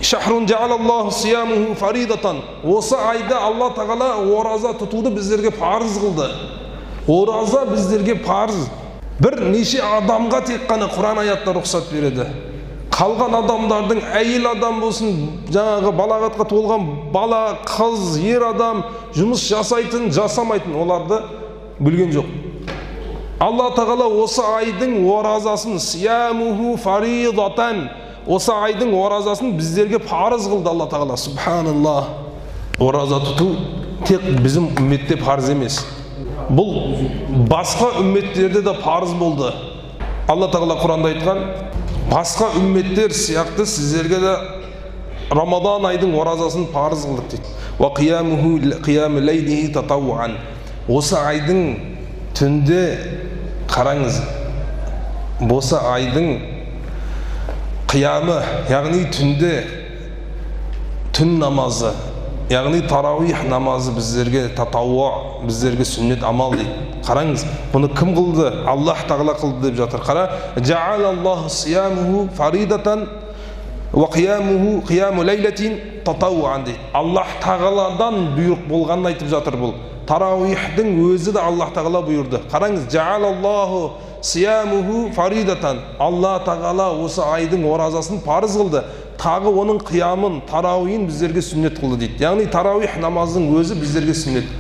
Шахрун жаалаллаху сиямуху фаридатан. Осы айда Алла тағала ораза тұтуды біздерге парыз қылды. Ораза біздерге парыз. Бір неше адамға тек қана Құран аятына рұқсат береді. Қалған адамдардың, әйел адам болсын, жаңағы балағатқа толған бала, қыз, ер адам, жұмыс жасайтын, жасамайтын, оларды білген жоқ. Алла тағала осы айдың оразасын, сиямуху фаридатан, осы айдың оразасын біздерге парыз қылды Алла тағала. Субханаллах. Ораза тұту тек біздің үмметте парыз емес. Бұл басқа үмметтерде де парыз болды. Алла тағала Құранда айтқан, басқа үмметтер сияқты сіздерге де Рамадан айдың оразасын парыз қылдық дейді. Ва қияму лейлихи татауан. Осы айдың түнде қараңыз, осы айдың қиямы, яғни түнде түн намазы, яғни тарауих намазы біздерге татауа, біздерге сүннет амал дейді. Қараңыз, бұны кім қылды? Аллах тағала қылды деп жатыр. Қара, жаалаллаху сиямуху фаридатан ва қияму лейлатин татауан дейді. Аллах тағаладан бұйрық болғанын айтып жатыр бұл. Тарауихтың өзі де Аллах тағала бұйырды. Қараңыз, жаалаллаху сиямуху фаридатан. Алла тағала осы айдың оразасын парыз қылды. Тағы оның қиямын, тарауихын біздерге сүннет қылды дейді. Яғни тарауих намазының өзі біздерге сүннет.